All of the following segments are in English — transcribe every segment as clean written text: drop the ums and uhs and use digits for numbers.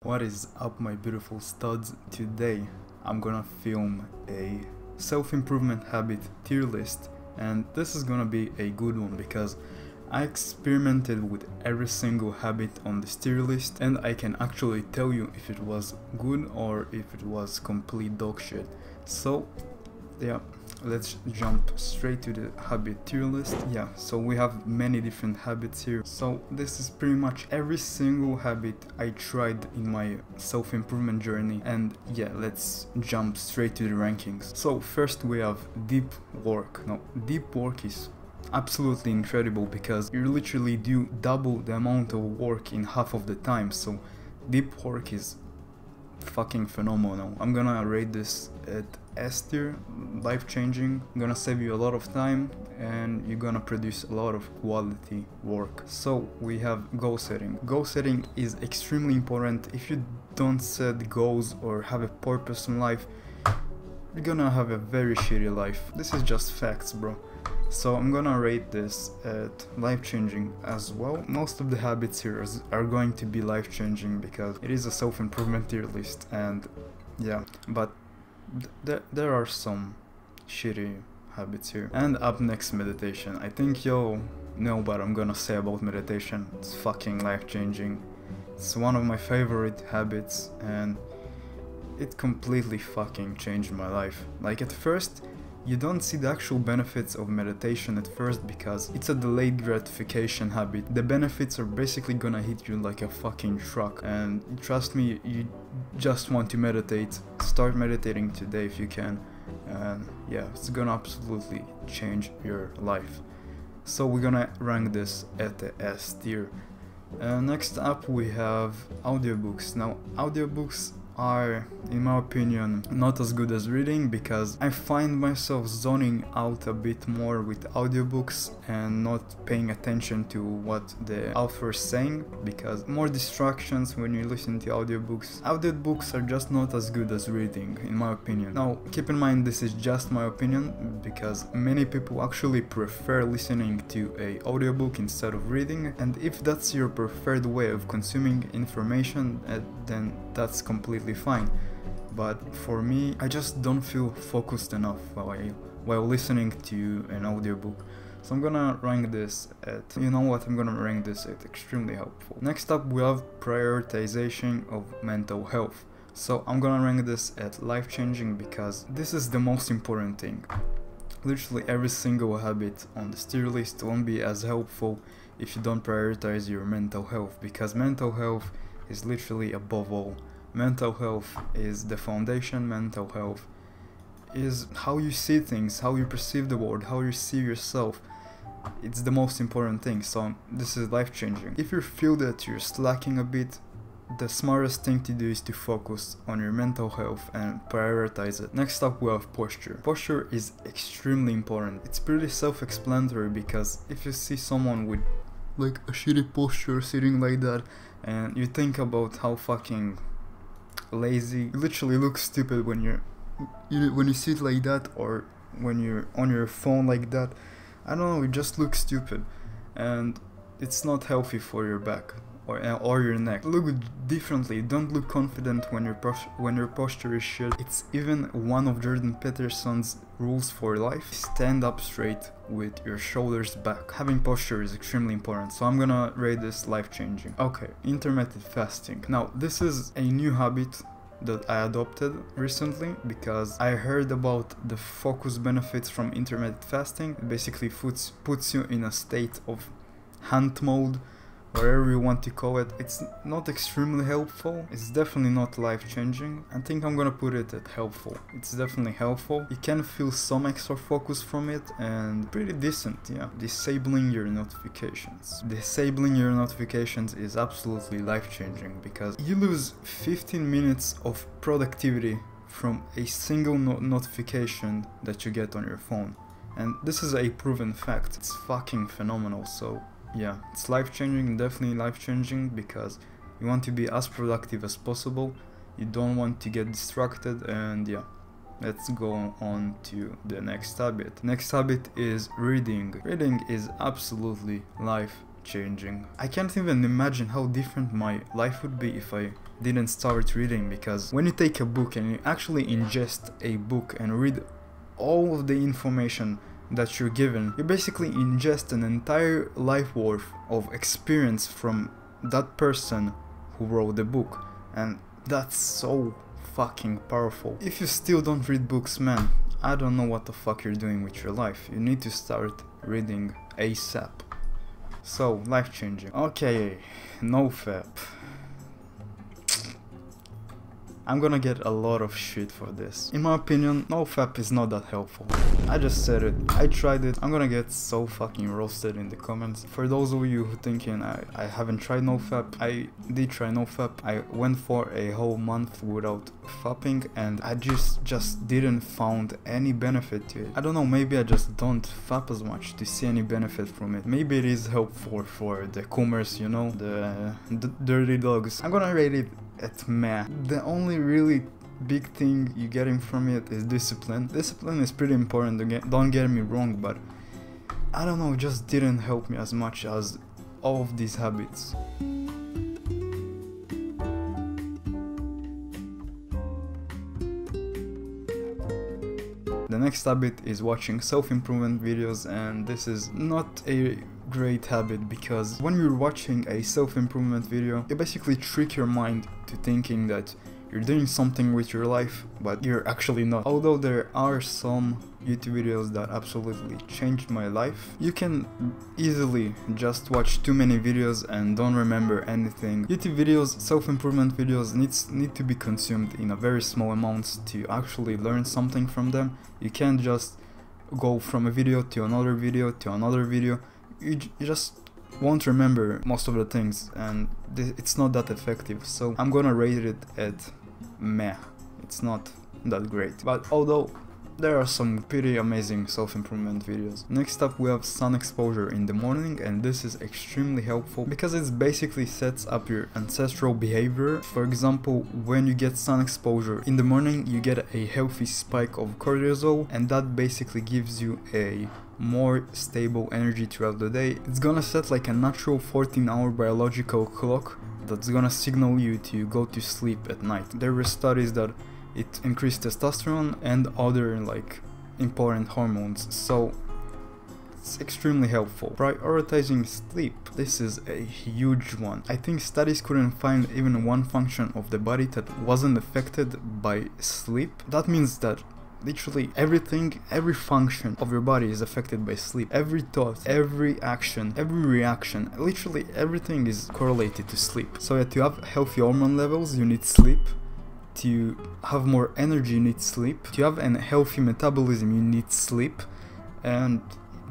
What is up, my beautiful studs? Today I'm gonna film a self-improvement habit tier list, and this is gonna be a good one because I experimented with every single habit on this tier list and I can actually tell you if it was good or if it was complete dog shit. So yeah, let's jump straight to the habit tier list. Yeah, so we have many different habits here. So this is pretty much every single habit I tried in my self-improvement journey, and yeah, let's jump straight to the rankings. So first we have deep work. Now, deep work is absolutely incredible because you literally do double the amount of work in half of the time. So deep work is fucking phenomenal. I'm gonna rate this at S tier, life-changing. Gonna save you a lot of time and you're gonna produce a lot of quality work. So we have goal setting. Goal setting is extremely important. If you don't set goals or have a purpose in life, you're gonna have a very shitty life. This is just facts, bro. So I'm gonna rate this at life-changing as well. Most of the habits here are going to be life-changing because it is a self-improvement tier list, and yeah, but there are some shitty habits here. And up next, meditation. I think y'all know what I'm gonna say about meditation. It's fucking life-changing. It's one of my favorite habits and it completely fucking changed my life. Like, at first you don't see the actual benefits of meditation at first because it's a delayed gratification habit. The benefits are basically gonna hit you like a fucking truck, and trust me, you just want to meditate. Start meditating today if you can, and yeah, it's gonna absolutely change your life. So we're gonna rank this at the S tier. Next up we have audiobooks. Now, audiobooks are, in my opinion, not as good as reading because I find myself zoning out a bit more with audiobooks and not paying attention to what the author is saying, because more distractions when you listen to audiobooks. Audiobooks are just not as good as reading, in my opinion. Now, keep in mind this is just my opinion because many people actually prefer listening to an audiobook instead of reading, and if that's your preferred way of consuming information, then that's completely fine. But for me, I just don't feel focused enough while listening to an audiobook. So I'm gonna rank this at, you know what, I'm gonna rank this at extremely helpful. Next up we have prioritization of mental health. So I'm gonna rank this at life-changing because this is the most important thing. Literally every single habit on the tier list won't be as helpful if you don't prioritize your mental health, because mental health is literally above all. Mental health is the foundation. Mental health is how you see things, how you perceive the world, how you see yourself. It's the most important thing, so this is life-changing. If you feel that you're slacking a bit, the smartest thing to do is to focus on your mental health and prioritize it. Next up we have posture. Posture is extremely important. It's pretty self-explanatory because if you see someone with like a shitty posture sitting like that and you think about how fucking lazy, you literally look stupid when you sit like that, or when you're on your phone like that. I don't know, you just look stupid and it's not healthy for your back or your neck. Look differently. Don't look confident when your posture is shit. It's even one of Jordan Peterson's rules for life. Stand up straight with your shoulders back. Having posture is extremely important, so I'm gonna rate this life-changing. Okay, intermittent fasting. Now, this is a new habit that I adopted recently because I heard about the focus benefits from intermittent fasting. It basically puts you in a state of hunt mode, whatever you want to call it. It's not extremely helpful. It's definitely not life-changing. I think I'm gonna put it at helpful. It's definitely helpful. You can feel some extra focus from it and pretty decent, yeah. Disabling your notifications. Disabling your notifications is absolutely life-changing because you lose 15 minutes of productivity from a single notification that you get on your phone. And this is a proven fact. It's fucking phenomenal. So yeah, it's life-changing, definitely life-changing, because you want to be as productive as possible. You don't want to get distracted, and yeah, let's go on to the next habit. Next habit is reading. Reading is absolutely life changing. I can't even imagine how different my life would be if I didn't start reading, because when you take a book and you actually ingest a book and read all of the information that you're given, you basically ingest an entire life worth of experience from that person who wrote the book, and that's so fucking powerful. If you still don't read books, man, I don't know what the fuck you're doing with your life. You need to start reading ASAP. So, life changing. Okay, NoFap. I'm gonna get a lot of shit for this. In my opinion, NoFap is not that helpful. I just said it. I tried it. I'm gonna get so fucking roasted in the comments. For those of you who thinking I haven't tried NoFap, I did try NoFap. I went for a whole month without fapping, and I just didn't found any benefit to it. I don't know, maybe I just don't fap as much to see any benefit from it. Maybe it is helpful for the coomers, you know, the dirty dogs. I'm gonna rate it at meh. The only really big thing you're getting from it is discipline. Discipline is pretty important, don't get me wrong, but I don't know, it just didn't help me as much as all of these habits. The next habit is watching self-improvement videos, and this is not a great habit because when you're watching a self-improvement video, you basically trick your mind to thinking that you're doing something with your life, but you're actually not. Although there are some YouTube videos that absolutely changed my life, you can easily just watch too many videos and don't remember anything. YouTube videos, self-improvement videos need to be consumed in a very small amounts to actually learn something from them. You can't just go from a video to another video to another video. You just won't remember most of the things, and it's not that effective. So I'm gonna rate it at meh. It's not that great, but although there are some pretty amazing self-improvement videos. Next up we have sun exposure in the morning, and this is extremely helpful because it basically sets up your ancestral behavior. For example, when you get sun exposure in the morning, you get a healthy spike of cortisol, and that basically gives you a more stable energy throughout the day. It's gonna set like a natural 14-hour biological clock that's gonna signal you to go to sleep at night. There were studies that it increased testosterone and other like important hormones, so it's extremely helpful. Prioritizing sleep, this is a huge one. I think studies couldn't find even one function of the body that wasn't affected by sleep. That means that literally everything, every function of your body is affected by sleep. Every thought, every action, every reaction, literally everything is correlated to sleep. So to have healthy hormone levels, you need sleep. To have more energy, you need sleep. To have a healthy metabolism, you need sleep. And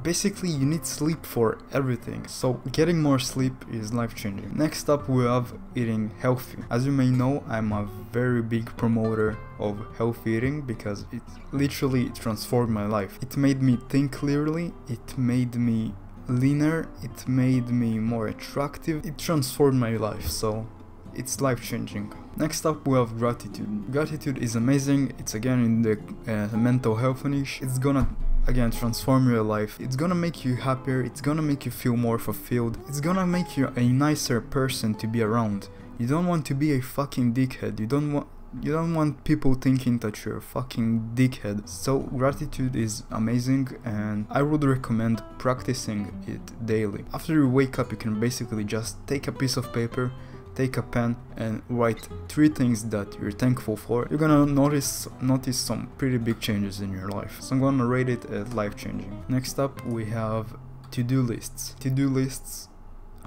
basically you need sleep for everything, so getting more sleep is life-changing. Next up we have eating healthy. As you may know, I'm a very big promoter of healthy eating because it literally transformed my life. It made me think clearly, it made me leaner, it made me more attractive, it transformed my life, so it's life-changing. Next up we have gratitude. Gratitude is amazing. It's again in the mental health niche. It's gonna again transform your life. It's gonna make you happier, it's gonna make you feel more fulfilled, it's gonna make you a nicer person to be around. You don't want to be a fucking dickhead. You don't want people thinking that you're a fucking dickhead. So gratitude is amazing, and I would recommend practicing it daily. After you wake up, you can basically just take a piece of paper, take a pen and write 3 things that you're thankful for. You're gonna notice some pretty big changes in your life. So I'm gonna rate it as life-changing. Next up we have to-do lists. To-do lists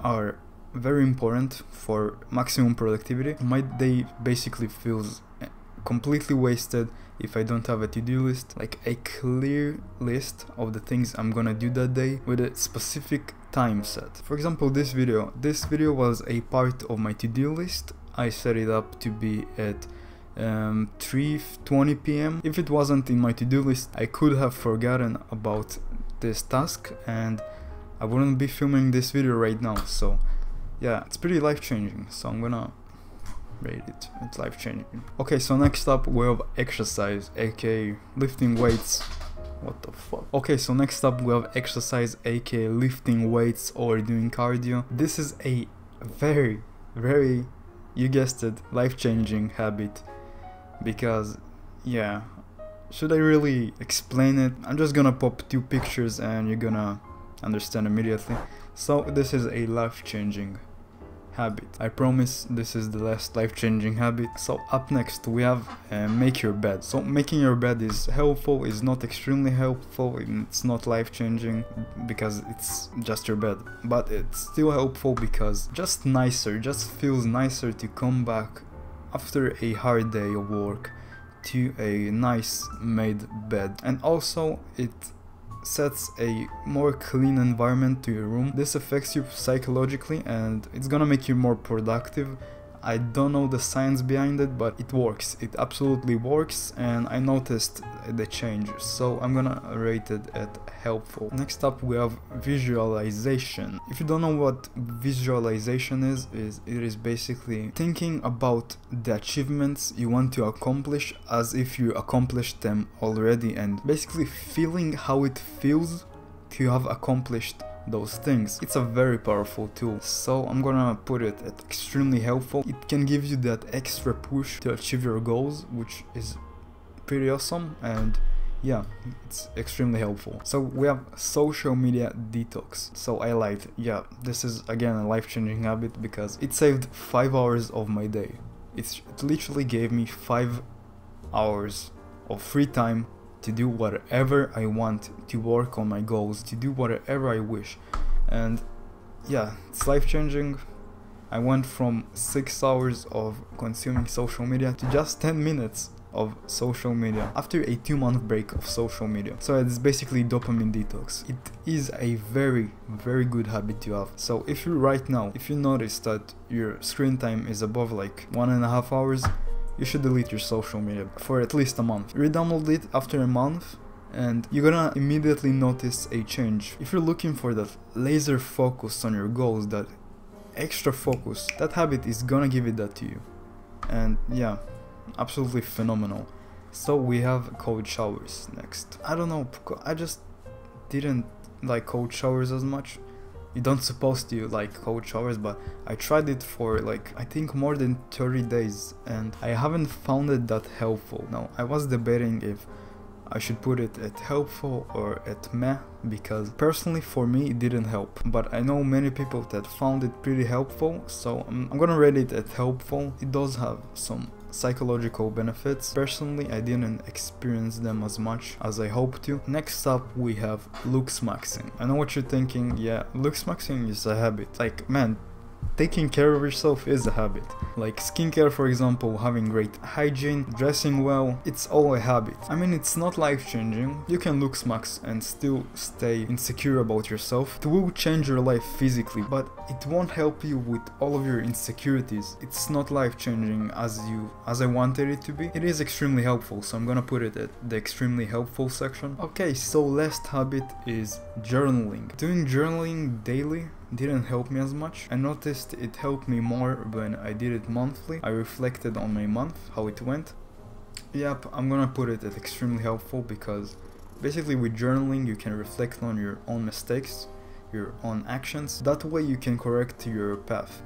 are very important for maximum productivity. My day basically feels completely wasted if I don't have a to-do list, like a clear list of the things I'm gonna do that day with a specific time set. For example, this video was a part of my to-do list. I set it up to be at 3:20 p.m. If it wasn't in my to-do list, I could have forgotten about this task and I wouldn't be filming this video right now. So yeah, it's pretty life-changing, so I'm gonna rate it. It's life-changing. Okay, so next up we have exercise, aka lifting weights What the fuck? Okay, so next up we have exercise, aka lifting weights or doing cardio. This is a very, you guessed it, life-changing habit. Because, yeah, should I really explain it? I'm just gonna pop 2 pictures and you're gonna understand immediately. So this is a life-changing habit. I promise this is the last life-changing habit. So up next we have make your bed. So making your bed is helpful, is not extremely helpful, it's not life-changing because it's just your bed, but it's still helpful because just feels nicer to come back after a hard day of work to a nice made bed. And also it sets a more clean environment to your room. This affects you psychologically and it's gonna make you more productive. I don't know the science behind it, but it works. It absolutely works, and I noticed the change, so I'm gonna rate it at helpful. Next up we have visualization. If you don't know what visualization is it is basically thinking about the achievements you want to accomplish as if you accomplished them already, and basically feeling how it feels to have accomplished those things. It's a very powerful tool, so I'm gonna put it at extremely helpful. It can give you that extra push to achieve your goals, which is pretty awesome, and yeah, it's extremely helpful. So we have social media detox. So I lied, yeah, this is again a life-changing habit because it saved 5 hours of my day. It literally gave me 5 hours of free time to do whatever I want, to work on my goals, to do whatever I wish. And yeah, it's life-changing. I went from 6 hours of consuming social media to just 10 minutes of social media after a 2-month break of social media. So it's basically dopamine detox. It is a very good habit to have. So if you notice that your screen time is above like 1.5 hours, you should delete your social media for at least a month. Re-download it after a month and you're gonna immediately notice a change. If you're looking for that laser focus on your goals, that extra focus, that habit is gonna give it that to you. And yeah, absolutely phenomenal. So we have cold showers next. I don't know, I just didn't like cold showers as much. You don't supposed to like cold showers, but I tried it for like I think more than 30 days and I haven't found it that helpful. Now I was debating if I should put it at helpful or at meh, because personally for me it didn't help, but I know many people that found it pretty helpful, so I'm gonna rate it at helpful. It does have some psychological benefits. Personally, I didn't experience them as much as I hoped to. Next up we have looks maxing. I know what you're thinking, yeah, looks maxing is a habit. Like, man, taking care of yourself is a habit. Like skincare, for example, having great hygiene, dressing well, it's all a habit. I mean, it's not life-changing. You can looks max and still stay insecure about yourself. It will change your life physically, but it won't help you with all of your insecurities. It's not life-changing as I wanted it to be. It is extremely helpful, so I'm gonna put it at the extremely helpful section. Okay, so last habit is journaling. Doing journaling daily didn't help me as much. I noticed it helped me more when I did it monthly. I reflected on my month, how it went. Yep, I'm gonna put it at extremely helpful because basically with journaling you can reflect on your own mistakes, your own actions. That way you can correct your path.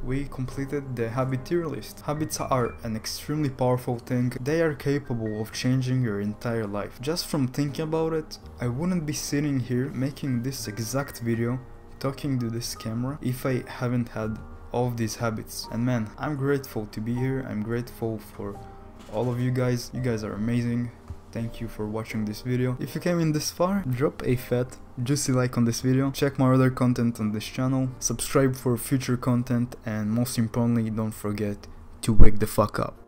We completed the habit tier list. Habits are an extremely powerful thing. They are capable of changing your entire life. Just from thinking about it, I wouldn't be sitting here making this exact video, talking to this camera, if I haven't had all of these habits. And man, I'm grateful to be here. I'm grateful for all of you guys. You guys are amazing. Thank you for watching this video. If you came in this far, drop a fat, juicy like on this video. Check my other content on this channel. Subscribe for future content, and most importantly, don't forget to wake the fuck up.